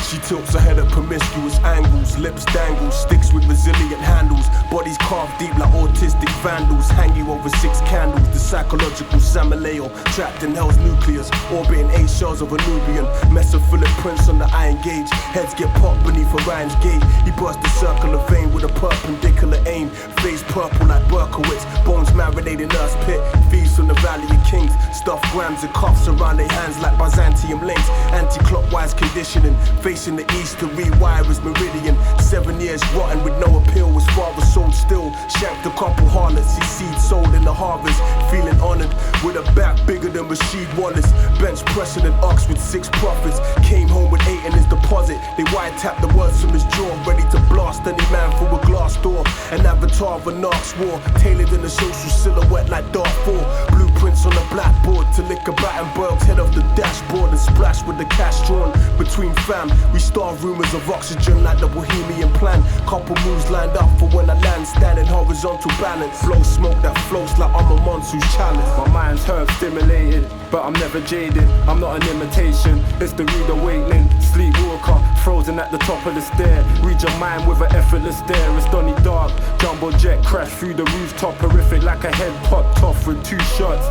Speaker 2: She tilts her head at promiscuous angles, lips dangle, sticks with resilient handles, bodies carved deep like autistic vandals, hang you over 6 candles, the psychological Samaleo, trapped in hell's nucleus, orbiting 8 shells of a Nubian, mesophilic prince on the iron gauge, heads get popped beneath Orion's gate, he burst the circular vein with a perpendicular aim, face purple like Berkowitz, bones marinated in Earth's pit, feast from the Valley of Kings, stuffed grams of cuffs around their hands like Byzantium links, anti-clockwise conditioning, facing in the east to rewire his meridian. 7 years rotten with no appeal, his father sold still. Shanked a couple harlots, he seed sold in the harvest. Feeling honored with a back bigger than Rasheed Wallace. Bench pressing an ox with 6 profits. Came home with 8 in his deposit. They wiretapped the words from his jaw, ready to blast any man through a glass door. An avatar of a Narc's war, tailored in a social silhouette like Dark 4. Blueprints on the blackboard to lick a Battenberg's head off the dashboard and splash with the cash drawn between fam. We starve rumors of oxygen like the Bohemian plan. Couple moves lined up for when I land, standing horizontal balance. Blow smoke that floats like I'm a monsoon's challenge.
Speaker 9: My mind's herb stimulated, but I'm never jaded. I'm not an imitation, it's the rude awakening. Sleepwalker, frozen at the top of the stair. Read your mind with an effortless stare. It's Donnie Dark, jumbo jet crash through the rooftop. Horrific like a head popped off with 2 shots.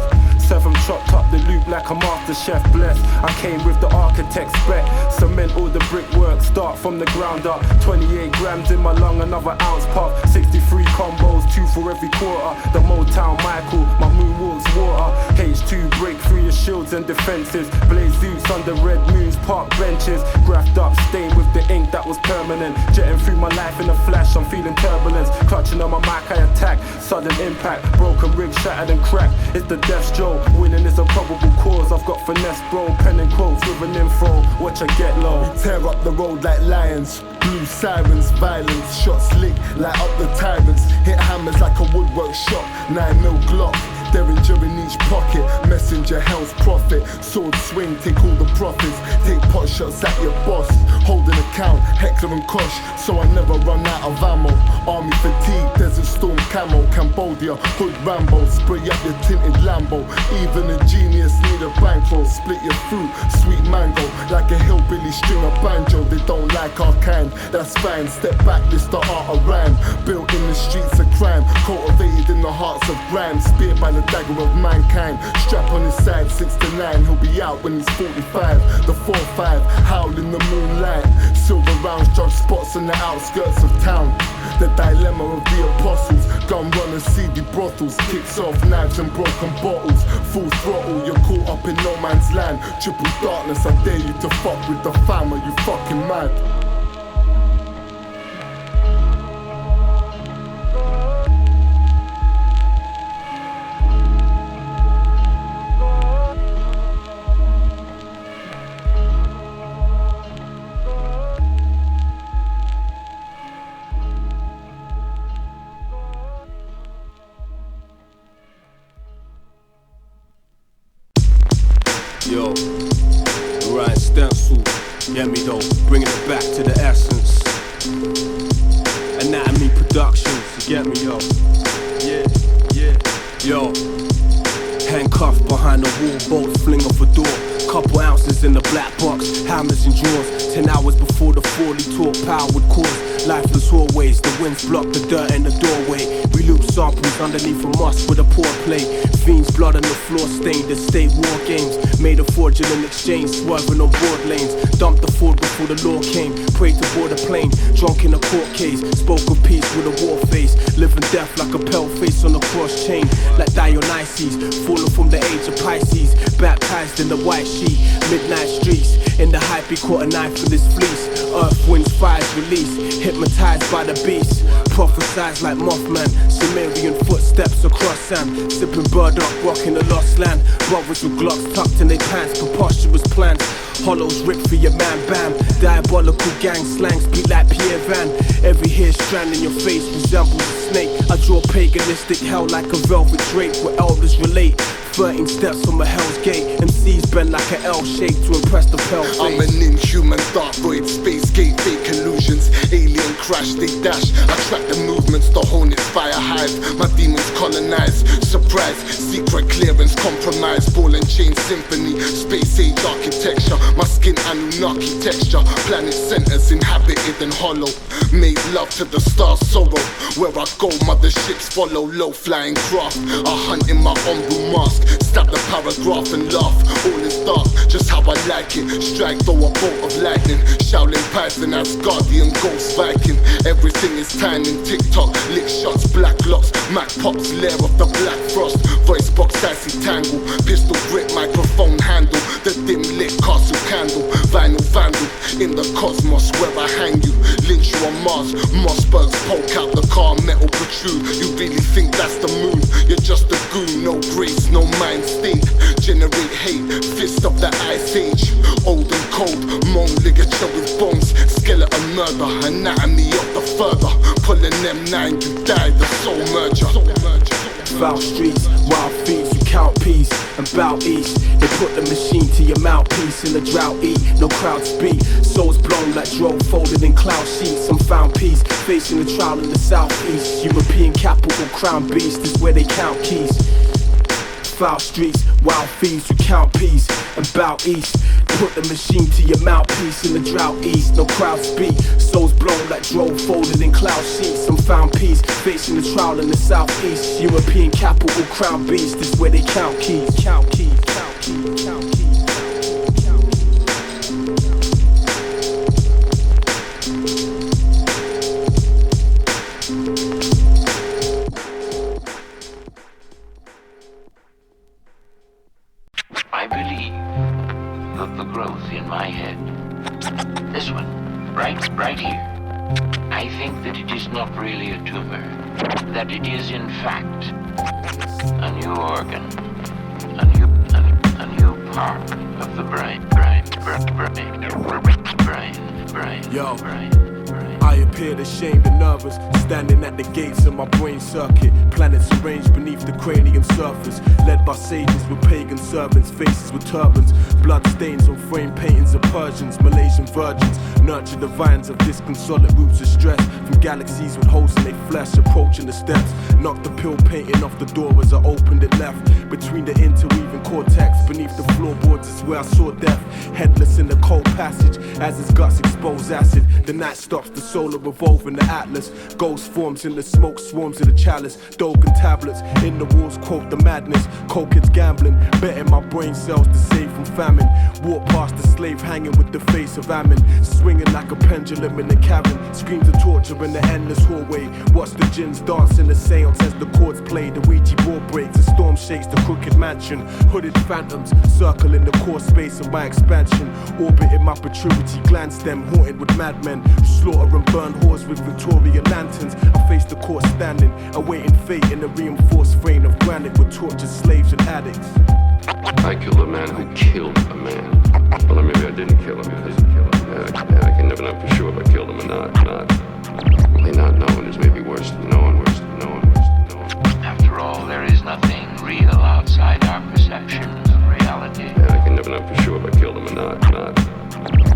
Speaker 9: 7 chopped up the loop like a master chef blessed. I came with the architect spec. Cement all the brickwork, start from the ground up. 28 grams in my lung, another ounce puff. 63 combos, 2 for every quarter. The Motown Michael, my moonwalk's water. H2 break through your shields and defenses. Blaze Zeus under red moons, park benches. Graphed up, stained with the ink that was permanent. Jetting through my life in a flash, I'm feeling turbulence. Clutching on my mic, I attack. Sudden impact, broken rig shattered and cracked. It's the death stroke. Winning is a probable cause. I've got finesse, bro. Pen and quotes with an info. Watch I get low.
Speaker 5: We tear up the road like lions. Blue sirens, violence. Shots lick, light up the tyrants. Hit hammers like a woodwork shop. 9mm Glock. Derringer in each pocket, messenger, hell's prophet. Sword swing, take all the profits. Take pot shots at your boss. Holding account, Hector and Kosh, so I never run out of ammo. Army fatigue, desert storm camo. Cambodia, hood Rambo. Spray up your tinted Lambo. Even a genius need a bankroll. Split your fruit, sweet mango. Like a hillbilly string of banjo. They don't like our kind, that's fine. Step back, this the art of rhyme. Built in the streets of crime. Cultivated in the hearts of grime. Speared by the dagger of mankind. Strap on his side, 6 to 9. He'll be out when he's 45. The 4-5, howl in the moonlight. Silver rounds, drug spots on the outskirts of town. The dilemma of the apostles. Gun runners, seedy brothels. Kicks off knives and broken bottles. Full throttle, you're caught up in no man's land. Triple darkness, I dare you to fuck with the fam. Are you fucking mad?
Speaker 2: Yo, right, Stencil, get me though, bringing it back to the essence. Anatomy Productions, you get me, yo. Yeah, yo. Handcuffed behind the wall, bolts fling off a door. Couple ounces in the black box, hammers and drawers. 10 hours before the fall, he taught power would cause. Lifeless hallways, the winds block the dirt in the doorway. We loop samples underneath a moss with a poor play. Fiends blood on the floor stained the state war games. Made a fraudulent exchange, swerving on board lanes. Dumped the Ford before the law came. Prayed to board a plane, drunk in a court case. Spoke of peace with a war face. Living death like a pale face on a cross chain. Like Dionysus, fallen from the age of Pisces. Baptized in the white sheet, midnight streets. In the hype he caught a knife in his fleece. Earth, winds, fires release. Hypnotized by the beast. Prophesized like Mothman. Sumerian footsteps across sand. Sipping burdock, rocking the lost land. Brothers with Glocks tucked in their pants. Preposterous plans. Hollows ripped for your man, bam. Diabolical gang slang, speak like Pierre Van. Every hair strand in your face resembles a snake. I draw paganistic hell like a velvet drape where elders relate. 13 steps from a hell's gate. MCs bend like an L shape to impress the pale face.
Speaker 5: I'm an inhuman dark void, space gate, fake illusions. Alien crash, they dash. I track the movements, the hornets fire hive. My demons colonize, surprise, secret clearance, compromise. Ball and chain symphony, space age architecture. My skin Anunnaki texture. Planet centers inhabited and hollow. Made love to the stars, sorrow. Where I go, motherships follow. Low flying craft. I hunt in my Ombu mask. Stab the paragraph and laugh. All is dark, just how I like it. Strike though a bolt of lightning. Shaolin Python as guardian ghost Viking. Everything is timing. TikTok, lick shots, black locks. Mac pops, lair of the black frost. Voice box, dicey tangle. Pistol grip, microphone handle. The dim lit castle candle. Vinyl vandal in the cosmos where I hang you. Lynch you on Mars. Mossbergs poke out the car, metal protrude. You really think that's the moon? You're just a goon, no grace, no mind state. Generate hate, fist of the ice age. Old and cold, moan ligature with bones. Skeleton murder, anatomy of the further. Pulling M9, you die, the soul merger.
Speaker 2: Foul streets, wild feet, you count peace and bow east. They put the machine to your mouthpiece in the drought eat, no crowds beat. Souls blown like drove folded in cloud sheets. Some found peace, facing the trial in the southeast. European capital, crown beast is where they count keys. Foul streets, wild thieves, you count peace and bow east. Put the machine to your mouthpiece in the drought east, no crowds beat. Souls blown like drove folded in cloud sheets. Some found peace, facing the trial in the southeast. European capital, crown beast is where they count keys. Count keys, count keys, count keys.
Speaker 10: I believe that the growth in my head, this one, right here, I think that it is not really a tumor, that it is in fact a new organ, a new part of the brain.
Speaker 2: Yo, I appeared ashamed and nervous, standing at the gates of my brain circuit. Planets arranged beneath the cranium surface, led by sages with pagan servants, faces with turbans, blood stains on frame paintings of Persians, Malaysian virgins, nurture the vines of disconsolate roots of stress, from galaxies with holes in their flesh, approaching the steps. Knocked the pill painting off the door as I opened it left, between the interweaving cortex, beneath the floorboards is where I saw death. Headless in the cold passage, as his guts expose acid. The night stops, the solar revolving the atlas. Ghost forms in the smoke, swarms in the chalice. Dogan tablets, in the walls quote the madness. Cold kids gambling, betting my brain cells to save from famine. Walk past the slave hanging with the face of Ammon, swinging like a pendulum in the cavern. Screams of torture in the endless hallway. Watch the jinns dance in the seance as the chords play. The Ouija board breaks, the storm shakes the crooked mansion. Hooded phantoms circle in the core space of my expansion. Orbiting my protruity gland stem, haunted with madmen who slaughter and burn whores with Victoria lanterns. I face the court standing, awaiting fate in a reinforced frame of granite with tortured slaves and addicts.
Speaker 11: I killed a man who killed a man. Well, maybe I didn't kill him because I can never know for sure if I killed him or not. Only not knowing is maybe worse than knowing.
Speaker 10: After all, there is nothing real outside our perception of reality.
Speaker 11: I can never know for sure if I killed him or not.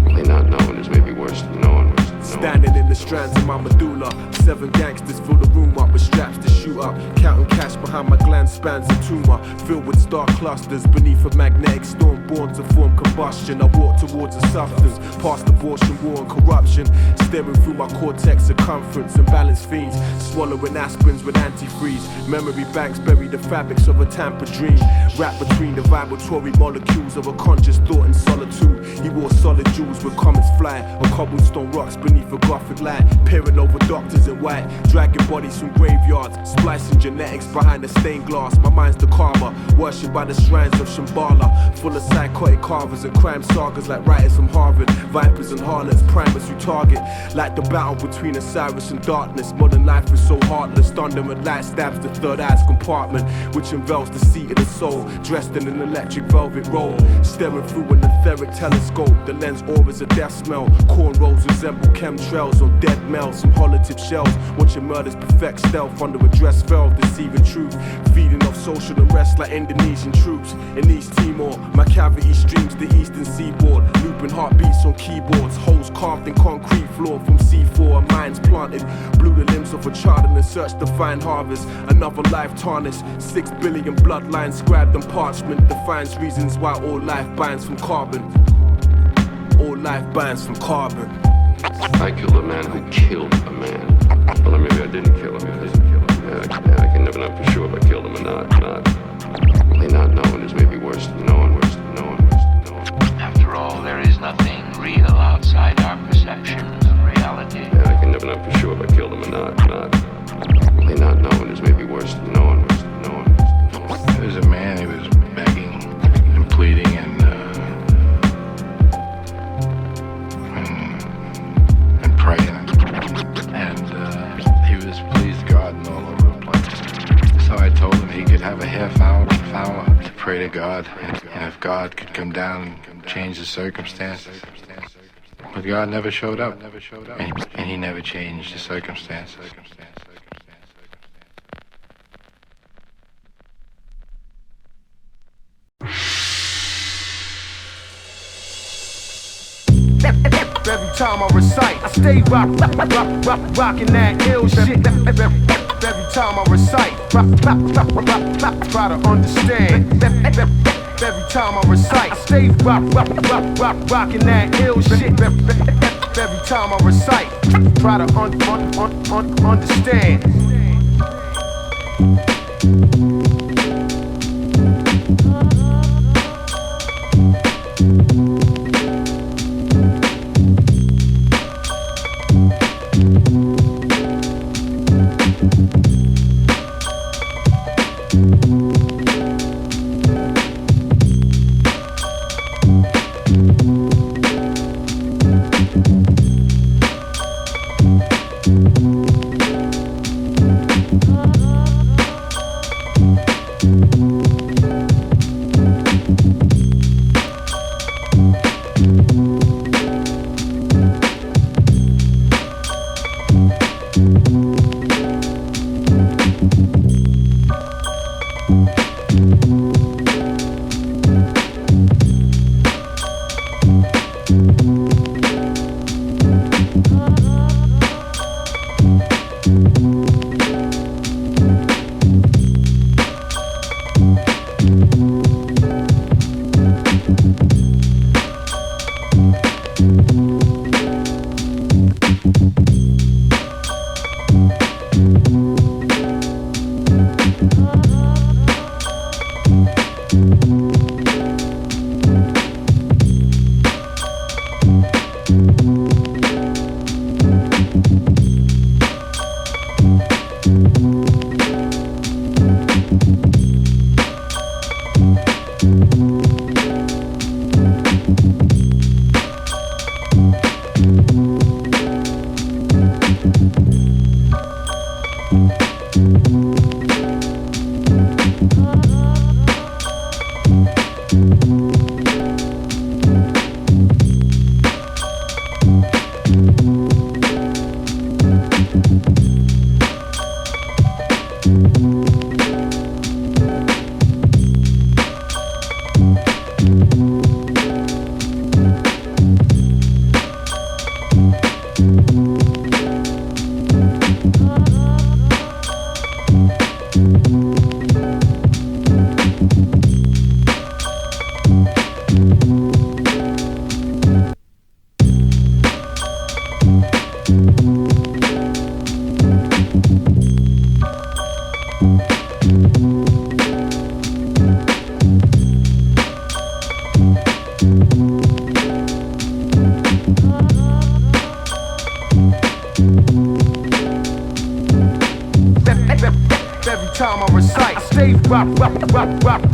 Speaker 11: Only not knowing is maybe worse than knowing.
Speaker 2: Standing in the strands of my medulla, 7 gangsters fill the room up with straps to shoot up. Counting cash behind my gland spans a tumor, filled with star clusters beneath a magnetic storm born to form combustion. I walk towards a substance, past abortion, war and corruption, staring through my cortex circumference and balanced fiends, swallowing aspirins with antifreeze. Memory banks bury the fabrics of a tampered dream, wrapped between the vibratory molecules of a conscious thought in solitude. He wore solid jewels with comets flying on cobblestone rocks beneath a gothic light, peering over doctors in white, dragging bodies from graveyards, splicing genetics behind the stained glass. My mind's the karma, worshipped by the shrines of Shambhala, full of psychotic carvers and crime sagas like writers from Harvard, vipers and harlots, primers who target, like the battle between Osiris and darkness. Modern life is so heartless, thunder and light stabs the third eye's compartment, which envelops the seat of the soul, dressed in an electric velvet robe, staring through an etheric telescope. The lens orbits a death smell, cornrows resemble chemtrails on dead males, some holotip shells, watching murders perfect stealth under a dress veil, deceiving truth, feeding off social unrest like Indonesian troops. In East Timor, my cavity streams the eastern seaboard, looping heartbeats on keyboards, holes carved in concrete floor from C4, minds planted, blew the limbs of a child in a search to find harvest, another life tarnished, 6 billion bloodlines scribed on parchment, defines reasons why all life binds from carbon. All life binds from carbon.
Speaker 11: I killed a man who killed a man. Well, maybe I didn't kill him because I can never know for sure if I killed him or not. Only not knowing is maybe worse than knowing, worse than knowing, worse than knowing.
Speaker 10: After all, there is nothing real outside our perception of reality.
Speaker 11: And I can never know for sure if I killed him or not. Only not knowing is maybe worse than knowing, worse than knowing.
Speaker 12: There was a man, he was begging and pleading and praying, and he was pleased God and all over the place. So I told him he could have a half hour to pray to God, and if God could come down and change the circumstances. But God never showed up, and he never changed the circumstances.
Speaker 3: Every time I recite, I stay rocking that ill shit. Every time I recite, try to understand. Every time I recite, I stay rocking that ill shit. Every time I recite, try to understand.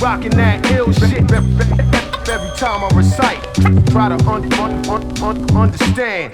Speaker 3: Rocking that ill shit. Every time I recite, try to understand.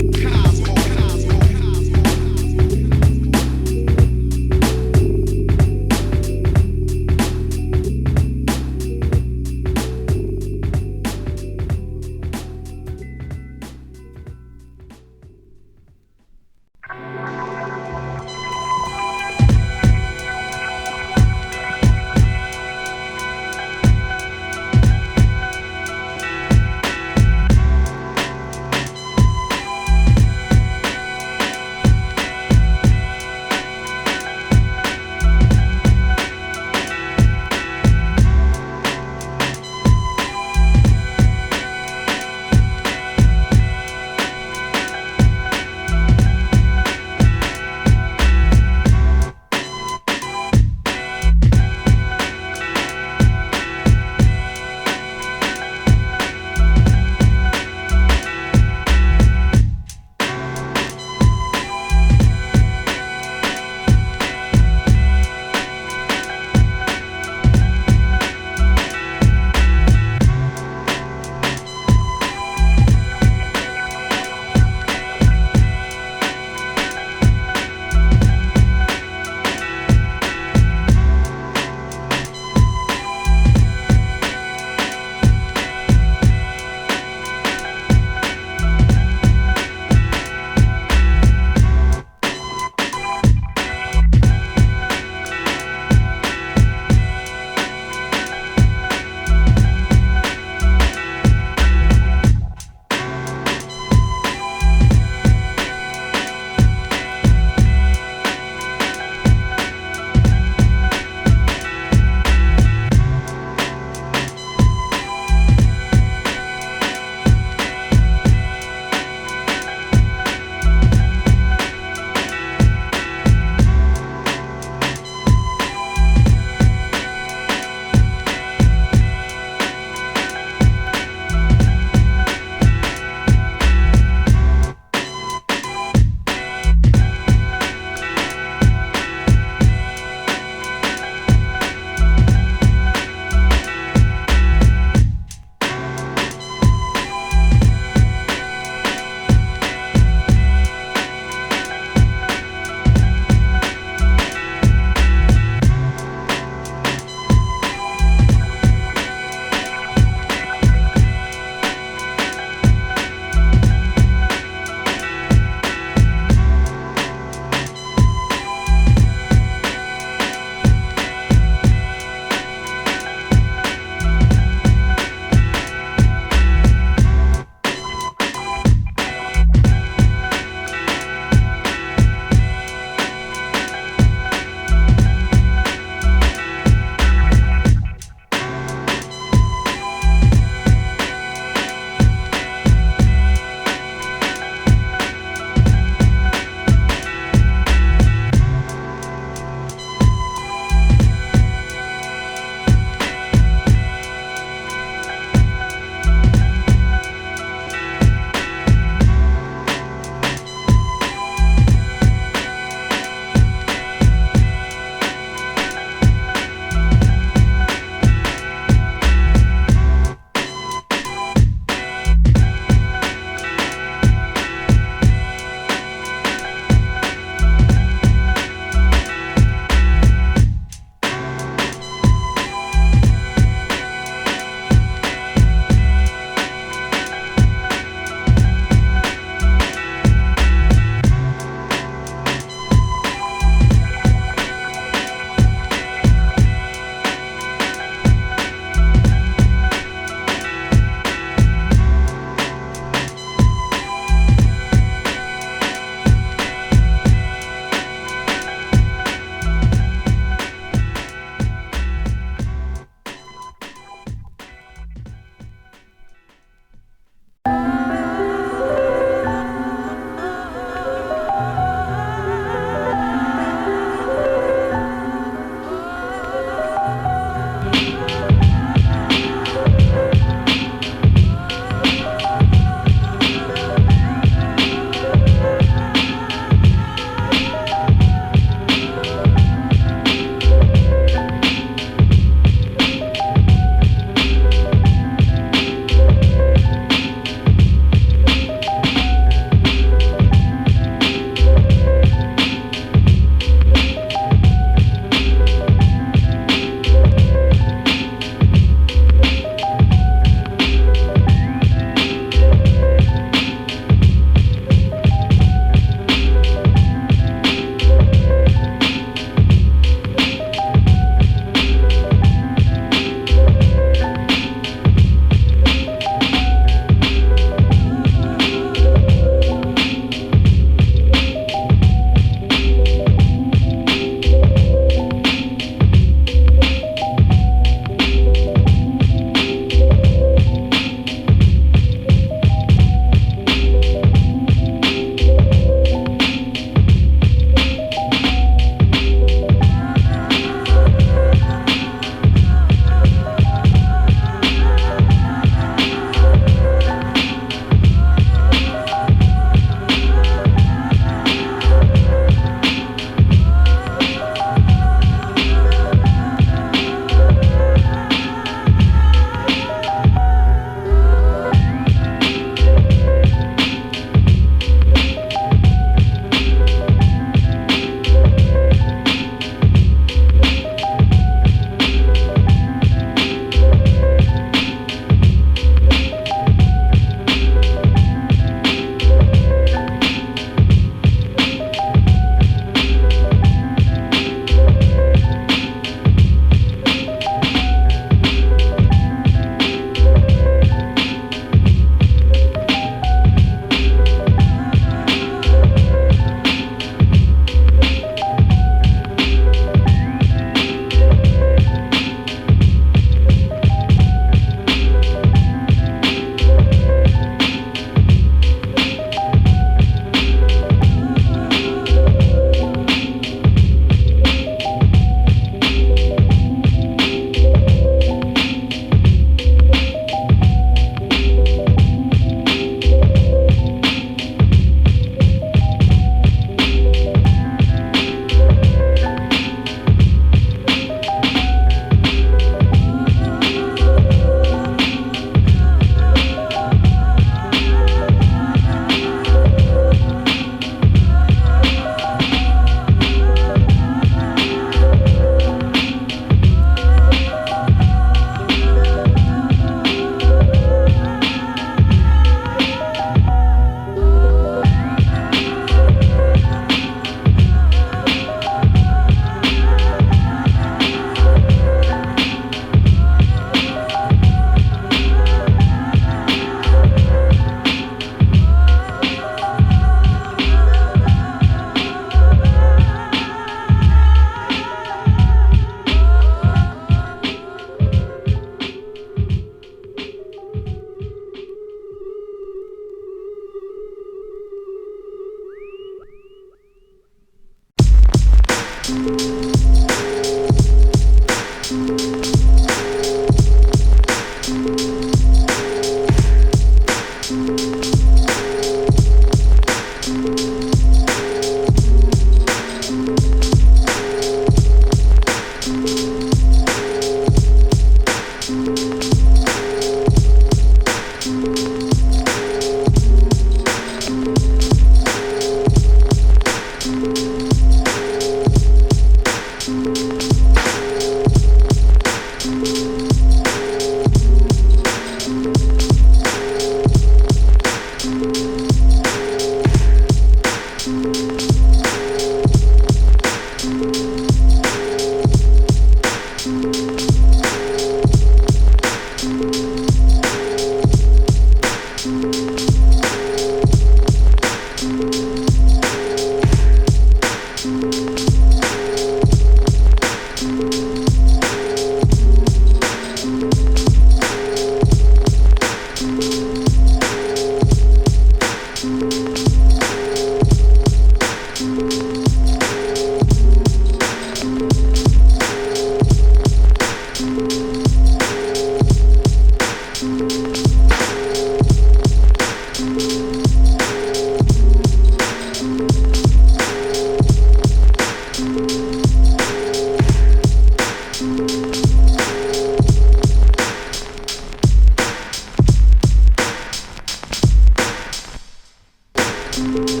Speaker 3: Thank you.